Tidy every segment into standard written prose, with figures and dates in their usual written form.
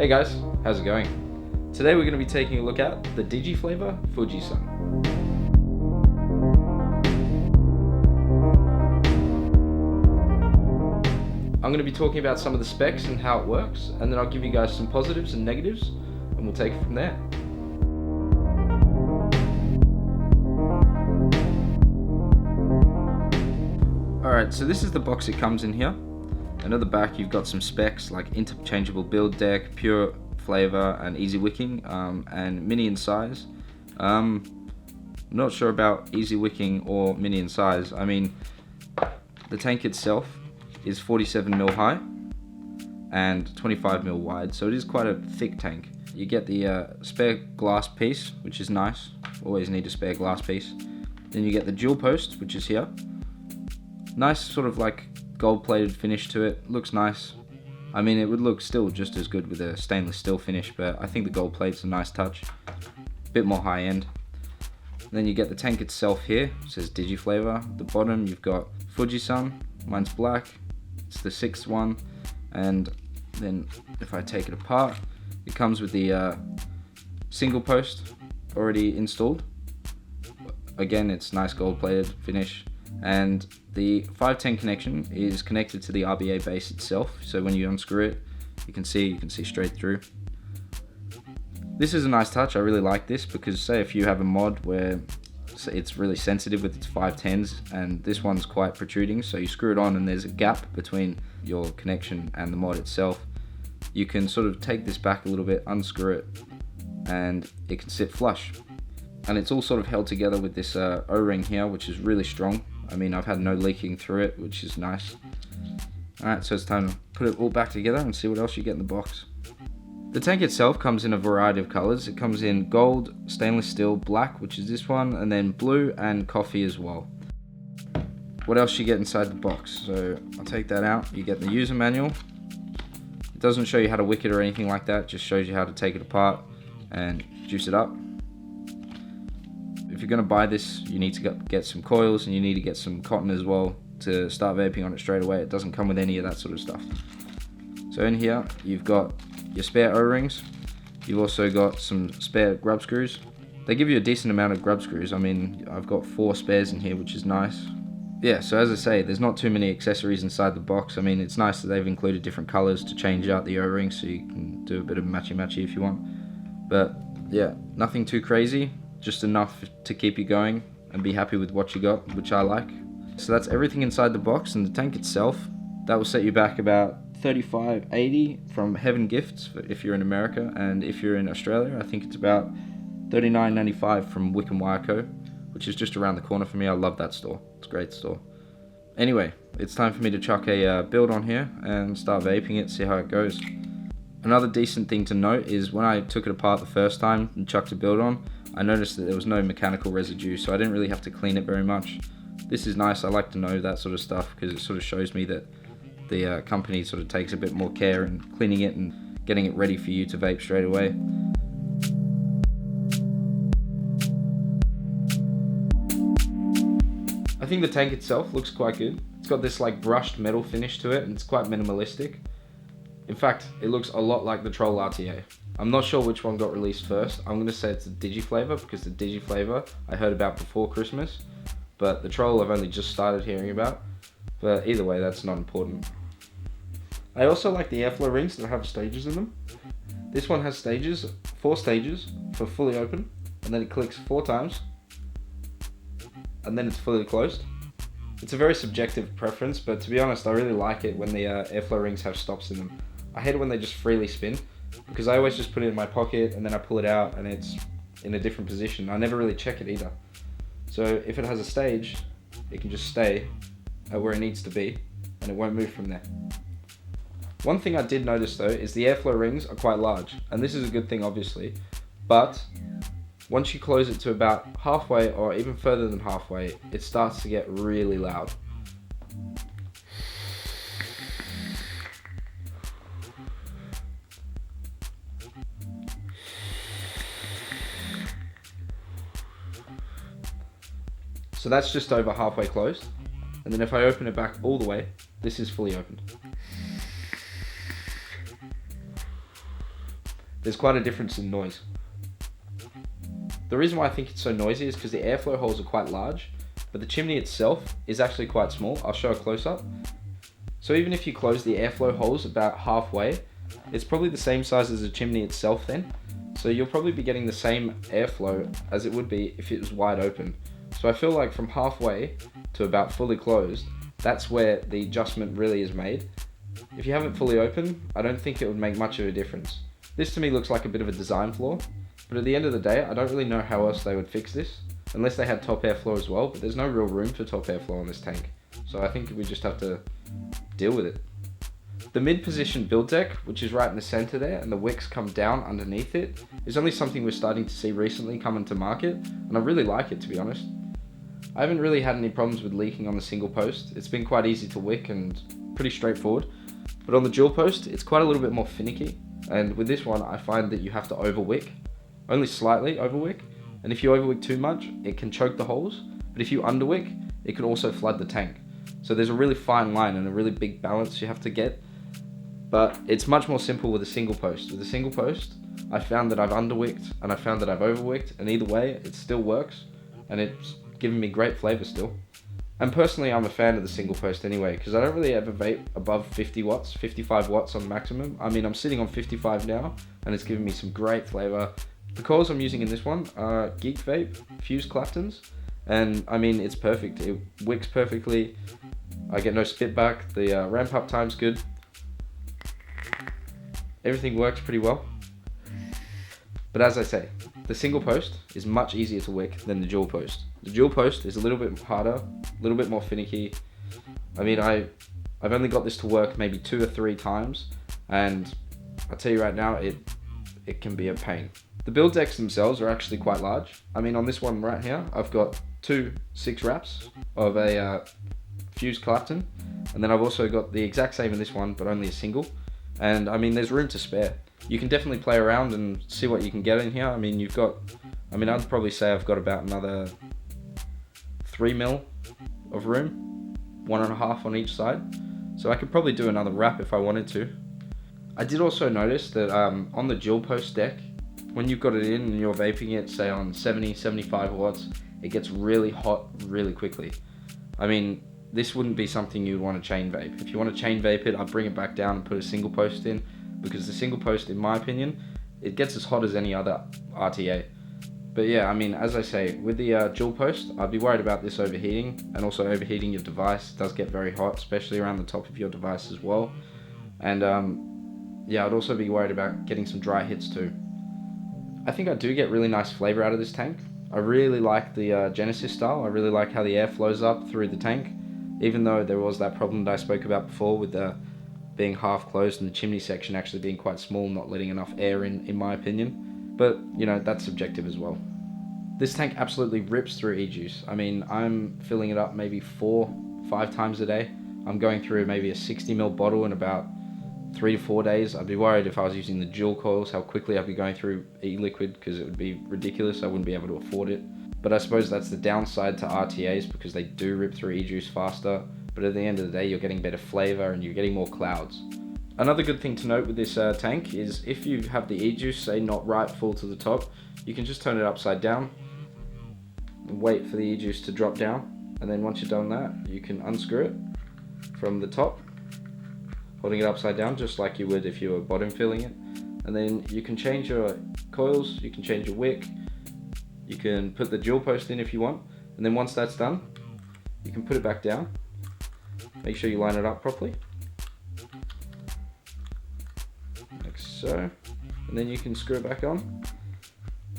Hey guys, how's it going? Today we're going to be taking a look at the Digiflavor Fuji. I'm going to be talking about some of the specs and how it works, and then I'll give you guys some positives and negatives, and we'll take it from there. Alright, so this is the box it comes in here. And at the back you've got some specs like interchangeable build deck, pure flavor and easy wicking, and mini in size. I'm not sure about easy wicking or mini in size. I mean, the tank itself is 47mm high and 25mm wide, so it is quite a thick tank. You get the spare glass piece, which is nice. Always need a spare glass piece. Then you get the dual post, which is here. Nice sort of like gold-plated finish to it. Looks nice. I mean, it would look still just as good with a stainless steel finish, but I think the gold plate's a nice touch. Bit more high-end. Then you get the tank itself here. It says Digiflavor. At the bottom you've got Fuji. Mine's black. It's the 6th one. And then if I take it apart, it comes with the single post already installed. Again, it's nice gold-plated finish. And the 510 connection is connected to the RBA base itself, so when you unscrew it, you can see straight through. This is a nice touch. I really like this because say if you have a mod where it's really sensitive with its 510s and this one's quite protruding, so you screw it on and there's a gap between your connection and the mod itself, you can sort of take this back a little bit, unscrew it, and it can sit flush. And it's all sort of held together with this O-ring here, which is really strong. I mean, I've had no leaking through it, which is nice. Alright, so it's time to put it all back together and see what else you get in the box. The tank itself comes in a variety of colors. It comes in gold, stainless steel, black, which is this one, and then blue and coffee as well. What else you get inside the box? So I'll take that out. You get the user manual. It doesn't show you how to wick it or anything like that. It just shows you how to take it apart and juice it up. If you're going to buy this, you need to get some coils and you need to get some cotton as well to start vaping on it straight away. It doesn't come with any of that sort of stuff. So in here, you've got your spare O-rings. You've also got some spare grub screws. They give you a decent amount of grub screws. I mean, I've got 4 spares in here, which is nice. Yeah, so as I say, there's not too many accessories inside the box. I mean, it's nice that they've included different colors to change out the O-rings so you can do a bit of matchy-matchy if you want. But yeah, nothing too crazy. Just enough to keep you going and be happy with what you got, which I like. So that's everything inside the box, and the tank itself, that will set you back about $35.80 from Heaven Gifts if you're in America, and if you're in Australia, I think it's about $39.95 from Wick and Wireco, which is just around the corner for me. I love that store. It's a great store. Anyway, it's time for me to chuck a build on here and start vaping it, see how it goes. Another decent thing to note is when I took it apart the first time and chucked a build on, I noticed that there was no mechanical residue, so I didn't really have to clean it very much. This is nice. I like to know that sort of stuff because it sort of shows me that the company sort of takes a bit more care in cleaning it and getting it ready for you to vape straight away. I think the tank itself looks quite good. It's got this like brushed metal finish to it and it's quite minimalistic. In fact, it looks a lot like the Troll RTA. I'm not sure which one got released first. I'm going to say it's the Digiflavor because the Digiflavor I heard about before Christmas, but the Troll I've only just started hearing about. But either way, that's not important. I also like the airflow rings that have stages in them. This one has 4 stages for fully open, and then it clicks 4 times, and then it's fully closed. It's a very subjective preference, but to be honest, I really like it when the airflow rings have stops in them. I hate it when they just freely spin, because I always just put it in my pocket and then I pull it out and it's in a different position. I never really check it either. So if it has a stage, it can just stay at where it needs to be and it won't move from there. One thing I did notice though is the airflow rings are quite large, and this is a good thing obviously, but once you close it to about halfway or even further than halfway, it starts to get really loud. So that's just over halfway closed. And then if I open it back all the way, this is fully opened. there's quite a difference in noise. The reason why I think it's so noisy is because the airflow holes are quite large, but the chimney itself is actually quite small. I'll show a close-up. So even if you close the airflow holes about halfway, it's probably the same size as the chimney itself then. So you'll probably be getting the same airflow as it would be if it was wide open. So I feel like from halfway to about fully closed, that's where the adjustment really is made. If you have it fully open, I don't think it would make much of a difference. This to me looks like a bit of a design flaw, but at the end of the day, I don't really know how else they would fix this, unless they had top airflow as well, but there's no real room for top airflow on this tank. So I think we just have to deal with it. The mid-position build deck, which is right in the center there, and the wicks come down underneath it, is only something we're starting to see recently come into market, and I really like it, to be honest. I haven't really had any problems with leaking on the single post. It's been quite easy to wick and pretty straightforward, but on the dual post, it's quite a little bit more finicky, and with this one, I find that you have to over-wick, only slightly over-wick, and if you over-wick too much, it can choke the holes, but if you under-wick, it can also flood the tank. So there's a really fine line and a really big balance you have to get, but it's much more simple with a single post. With a single post, I found that I've under-wicked and I found that I've over-wicked, and either way, it still works, and it's given me great flavor still. And personally, I'm a fan of the single post anyway, because I don't really ever vape above 50 watts, 55 watts on maximum. I mean, I'm sitting on 55 now, and it's giving me some great flavor. The coils I'm using in this one are Geek Vape Fuse Claptons, and I mean, it's perfect. It wicks perfectly. I get no spit back. The ramp up time's good. Everything works pretty well. But as I say, the single post is much easier to wick than the dual post. The dual post is a little bit harder, a little bit more finicky. I mean, I've only got this to work maybe 2 or 3 times, and I'll tell you right now, it can be a pain. The build decks themselves are actually quite large. I mean, on this one right here, I've got 2 6 wraps of a Fuse Clapton, and then I've also got the exact same in this one, but only a single. And I mean, there's room to spare. You can definitely play around and see what you can get in here. I mean, I'd probably say I've got about another 3 mil of room, 1.5 on each side. So I could probably do another wrap if I wanted to. I did also notice that on the dual post deck, when you've got it in and you're vaping it, say on 70, 75 watts, it gets really hot really quickly. I mean, this wouldn't be something you'd want to chain vape. If you want to chain vape it, I'd bring it back down and put a single post in, because the single post, in my opinion, it gets as hot as any other RTA. But yeah, I mean, as I say, with the dual post, I'd be worried about this overheating, and also overheating your device. It does get very hot, especially around the top of your device as well. And yeah, I'd also be worried about getting some dry hits too. I think I do get really nice flavor out of this tank. I really like the Genesis style. I really like how the air flows up through the tank, even though there was that problem that I spoke about before with the being half closed and the chimney section actually being quite small, not letting enough air in my opinion. But, you know, that's subjective as well. This tank absolutely rips through e-juice. I mean, I'm filling it up maybe 4-5 times a day. I'm going through maybe a 60ml bottle in about 3 to 4 days. I'd be worried if I was using the dual coils, how quickly I'd be going through e-liquid, because it would be ridiculous. I wouldn't be able to afford it. But I suppose that's the downside to RTAs, because they do rip through e-juice faster. But at the end of the day, you're getting better flavor and you're getting more clouds. Another good thing to note with this tank is if you have the e-juice, say, not right full to the top, you can just turn it upside down and wait for the e-juice to drop down. And then once you've done that, you can unscrew it from the top, holding it upside down just like you would if you were bottom filling it. And then you can change your coils, you can change your wick, you can put the dual post in if you want. And then once that's done, you can put it back down. Make sure you line it up properly, like so, and then you can screw it back on.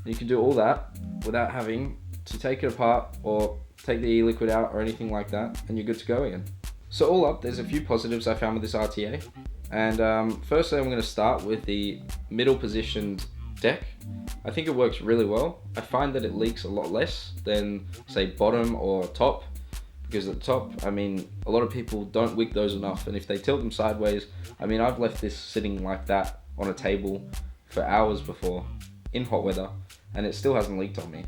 You can do all that without having to take it apart or take the e-liquid out or anything like that, and you're good to go again. So all up, there's a few positives I found with this RTA, and firstly I'm going to start with the middle positioned deck. I think it works really well. I find that it leaks a lot less than, say, bottom or top. Because at the top, I mean, a lot of people don't wick those enough, and if they tilt them sideways, I mean, I've left this sitting like that on a table for hours before, in hot weather, and it still hasn't leaked on me.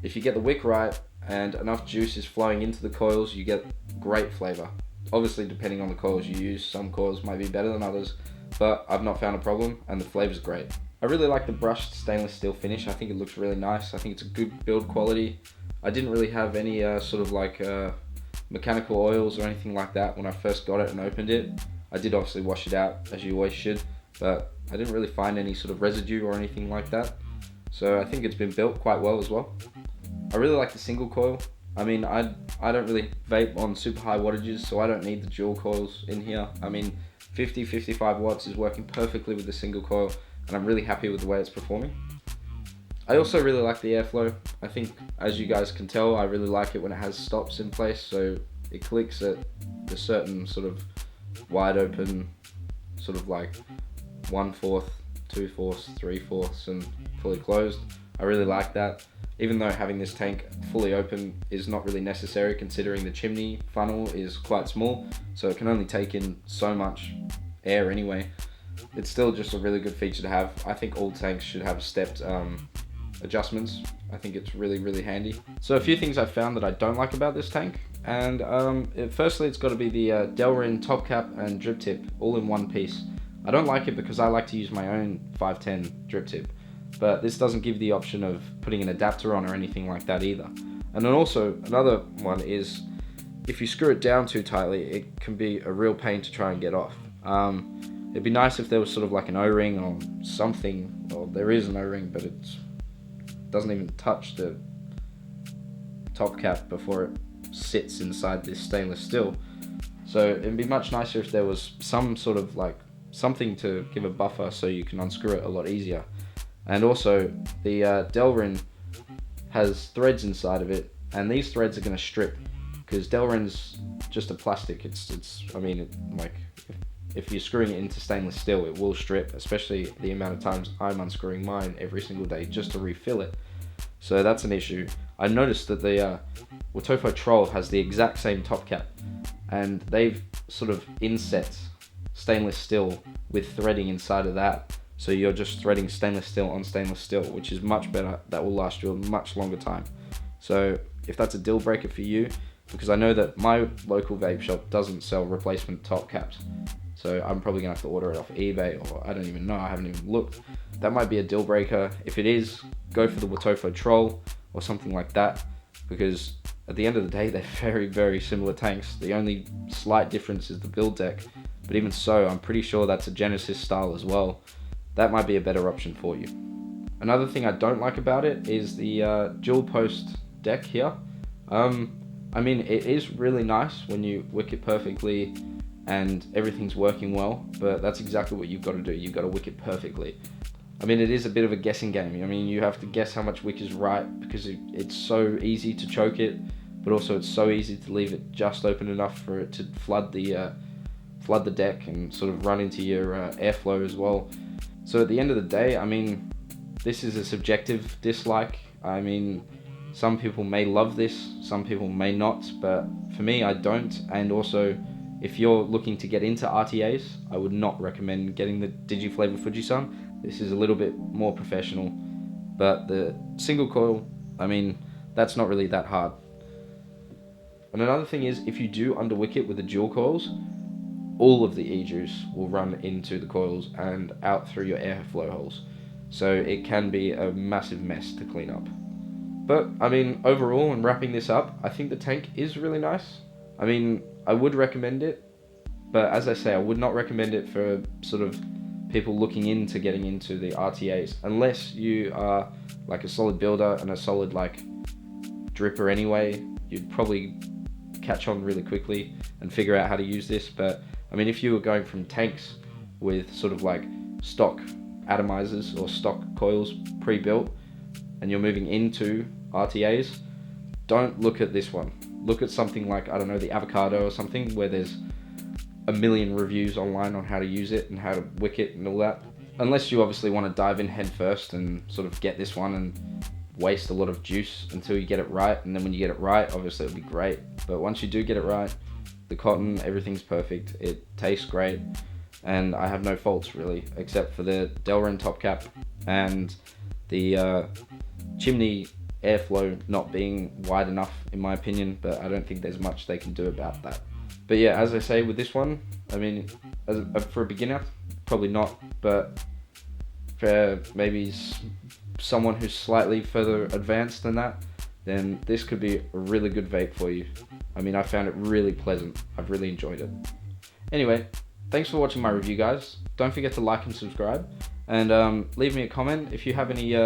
If you get the wick right, and enough juice is flowing into the coils, you get great flavor. Obviously, depending on the coils you use, some coils might be better than others, but I've not found a problem, and the flavor's great. I really like the brushed stainless steel finish. I think it looks really nice. I think it's a good build quality. I didn't really have any mechanical oils or anything like that when I first got it and opened it. I did obviously wash it out, as you always should, but I didn't really find any sort of residue or anything like that. So I think it's been built quite well as well. I really like the single coil. I mean, I don't really vape on super high wattages, so I don't need the dual coils in here. I mean, 50-55 watts is working perfectly with the single coil, and I'm really happy with the way it's performing. I also really like the airflow. I think, as you guys can tell, I really like it when it has stops in place, so it clicks at a certain sort of wide open, sort of like 1/4, 2/4, 3/4, and fully closed. I really like that. Even though having this tank fully open is not really necessary, considering the chimney funnel is quite small, so it can only take in so much air anyway. It's still just a really good feature to have. I think all tanks should have stepped adjustments. I think it's really handy. So a few things I found that I don't like about this tank, and firstly it's got to be the Delrin top cap and drip tip all in one piece. I don't like it because I like to use my own 510 drip tip, but this doesn't give the option of putting an adapter on or anything like that either. And then also another one is, if you screw it down too tightly, it can be a real pain to try and get off. It'd be nice if there was sort of like an O-ring or something, or there is an O-ring, but it doesn't even touch the top cap before it sits inside this stainless steel. So it'd be much nicer if there was some sort of like something to give a buffer so you can unscrew it a lot easier. And also, the Delrin has threads inside of it, and these threads are going to strip, because Delrin's just a plastic. If you're screwing it into stainless steel, it will strip, especially the amount of times I'm unscrewing mine every single day just to refill it. So that's an issue. I noticed that the Wotofo Troll has the exact same top cap, and they've sort of inset stainless steel with threading inside of that. So you're just threading stainless steel on stainless steel, which is much better. That will last you a much longer time. So if that's a deal breaker for you, because I know that my local vape shop doesn't sell replacement top caps, so I'm probably gonna have to order it off eBay, or I don't even know, I haven't even looked. That might be a deal breaker. If it is, go for the Wotofo Troll or something like that, because at the end of the day, they're very similar tanks. The only slight difference is the build deck, but even so, I'm pretty sure that's a Genesis style as well. That might be a better option for you. Another thing I don't like about it is the dual post deck here. I mean, it is really nice when you wick it perfectly and everything's working well, but that's exactly what you've got to do. You've got to wick it perfectly. I mean, it is a bit of a guessing game. I mean, you have to guess how much wick is right, because it's so easy to choke it, but also it's so easy to leave it just open enough for it to flood the deck and sort of run into your airflow as well. So at the end of the day, I mean, this is a subjective dislike. I mean, some people may love this, some people may not, but for me, I don't. And also, if you're looking to get into RTAs, I would not recommend getting the Digiflavor Fuji. This is a little bit more professional, but the single coil, I mean, that's not really that hard. And another thing is, if you do underwick it with the dual coils, all of the e-juice will run into the coils and out through your airflow holes. So it can be a massive mess to clean up. But, I mean, overall, and wrapping this up, I think the tank is really nice. I mean, I would recommend it, but as I say, I would not recommend it for sort of people looking into getting into the RTAs, unless you are like a solid builder and a solid like dripper anyway. You'd probably catch on really quickly and figure out how to use this. But I mean, if you were going from tanks with sort of like stock atomizers or stock coils pre-built, and you're moving into RTAs, don't look at this one. Look at something like, I don't know, the Avocado or something, where there's a million reviews online on how to use it and how to wick it and all that. Unless you obviously want to dive in head first and sort of get this one and waste a lot of juice until you get it right. And then when you get it right, obviously it'll be great. But once you do get it right, the cotton, everything's perfect. It tastes great. And I have no faults really, except for the Delrin top cap and the chimney airflow not being wide enough in my opinion, but I don't think there's much they can do about that. But yeah, as I say with this one, I mean, for a beginner, probably not, but for maybe someone who's slightly further advanced than that, then this could be a really good vape for you. I mean, I found it really pleasant. I've really enjoyed it. Anyway, thanks for watching my review, guys. Don't forget to like and subscribe, and leave me a comment if you have any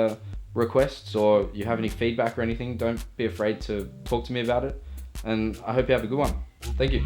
requests or you have any feedback or anything. Don't be afraid to talk to me about it, and I hope you have a good one. Thank you.